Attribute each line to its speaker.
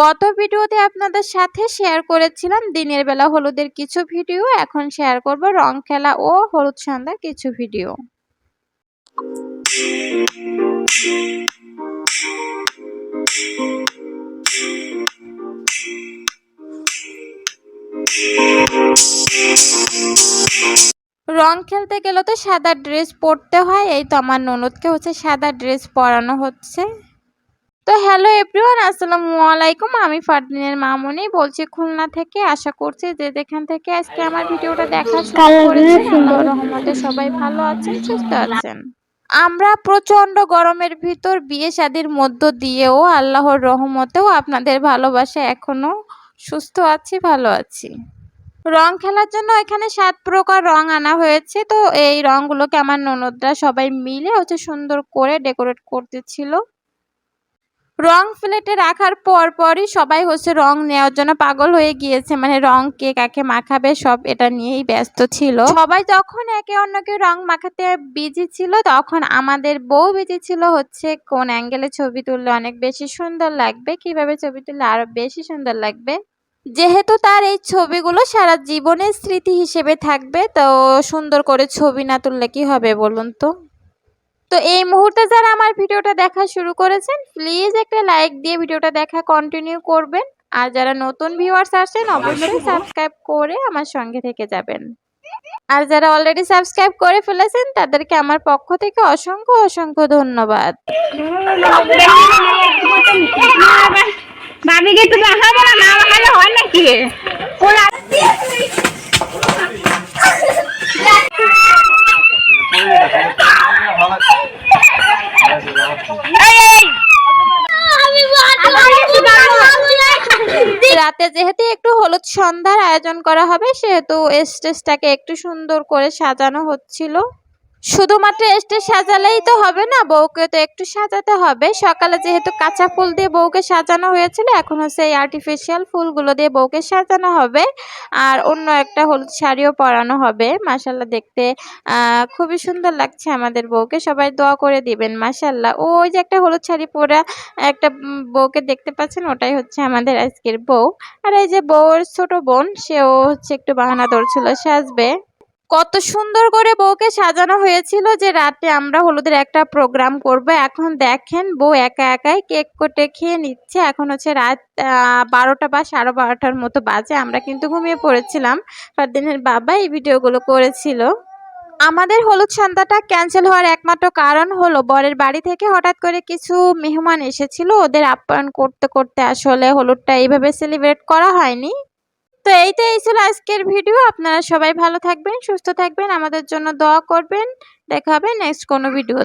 Speaker 1: গত ভিডিওতে আপনাদের সাথে শেয়ার করেছিলাম দিনের বেলা হলুদের কিছু ভিডিও। এখন শেয়ার করব রং খেলা ও হলুদ সন্ধ্যার কিছু ভিডিও। রং খেলতে গেলে তো সাদা ড্রেস পরতে হয়। এই তো আমার ননদকে সাদা ড্রেস পরানো হচ্ছে। তো হ্যালো এভরিওয়ান, আসসালামু আলাইকুম। আমি ফারদিনের মামুনি বলছি খুলনা থেকে। আশা করছি যে যেখান থেকে আজকে আমার ভিডিওটা দেখা শুরু করেছেন আল্লাহর রহমতে সবাই ভালো আছেন, সুস্থ আছেন। আমরা প্রচন্ড গরমের ভিতর বিয়ে শাদীর মধ্য দিয়েও আল্লাহর রহমতেও আপনাদের ভালোবাসা এখনো সুস্থ আছি, ভালো আছি। রং খেলার জন্য এখানে 7 প্রকার রং আনা হয়েছে। তো এই রংগুলোকে আমার ননদরা সবাই মিলে সুন্দর করে ডেকোরেট করতেছিল। রং প্লেটে রাখার পরই সবাই রং নেওয়ার জন্য পাগল হয়ে গিয়েছে। মানে রং কে কাকে মাখাবে সব এটা নিয়েই ব্যস্ত ছিল। সবাই যখন একে অন্যকে রং মাখাতে বিজি ছিল, তখন আমাদের বউ বিজি ছিল কোন অ্যাঙ্গেলে ছবি তুললে অনেক বেশি সুন্দর লাগবে, কিভাবে ছবি তুললে আরো বেশি সুন্দর লাগবে। যেহেতু তার এই ছবিগুলো সারা জীবনের স্মৃতি হিসেবে থাকবে, তো সুন্দর করে ছবি না তুললে কি হবে বলুন তো। তো এই মুহূর্তে যারা আমার ভিডিওটা দেখা শুরু করেছেন, প্লিজ একটা লাইক দিয়ে ভিডিওটা দেখা কন্টিনিউ করবেন। আর যারা নতুন ভিউয়ার্স আসছেন অবশ্যই সাবস্ক্রাইব করে আমার সঙ্গে থেকে যাবেন। আর যারা অলরেডি সাবস্ক্রাইব করে ফেলেছেন তাদেরকে আমার পক্ষ থেকে অসংখ্য অসংখ্য ধন্যবাদ। রাতে যেহেতু একটু হলুদ সন্ধ্যার আয়োজন করা হবে, সেহেতু স্টেজটাকে একটু সুন্দর করে সাজানো হচ্ছিল। শুধুমাত্র স্টেজ সাজালেই তো হবে না, বউকে তো একটু সাজাতে হবে। সকালে যেহেতু কাঁচা ফুল দিয়ে বউকে সাজানো হয়েছিল, এখন এই আর্টিফিশিয়াল ফুলগুলো দিয়ে বউকে সাজানো হবে। আর অন্য একটা হলুদ শাড়িও পরানো হবে। মাশাআল্লাহ, দেখতে খুবই সুন্দর লাগছে আমাদের বউকে। সবাই দোয়া করে দিবেন মাশাআল্লাহ। ওই যে একটা হলুদ শাড়ি পরা একটা বউকে দেখতে পাচ্ছেন, ওটাই আমাদের আজকের বউ। আর এই যে বউর ছোট বোন, সেও একটু বাহানা ধরছিল সাজবে। কত সুন্দর করে বউকে সাজানো হয়েছিল যে রাতে আমরা হলুদের একটা প্রোগ্রাম করব। এখন দেখেন বউ একা একাই কেক কেটে খেয়ে নিচ্ছে। এখন রাত 12টা বা 12:30টার মতো বাজে। আমরা কিন্তু ঘুমিয়ে পড়েছিলাম। ফারদিনের বাবা এই ভিডিওগুলো করেছিল। আমাদের হলুদ সন্ধ্যাটা ক্যান্সেল হওয়ার একমাত্র কারণ হলো বরের বাড়ি থেকে হঠাৎ করে কিছু মেহমান এসেছিল। ওদের আপ্যায়ন করতে করতে আসলে হলুদটা এইভাবে সেলিব্রেট করা হয়নি। তো এই ছিল আজকের ভিডিও। আপনারা সবাই ভালো থাকবেন, সুস্থ থাকবেন, আমাদের জন্য দোয়া করবেন। দেখা হবে নেক্সট কোনো ভিডিও।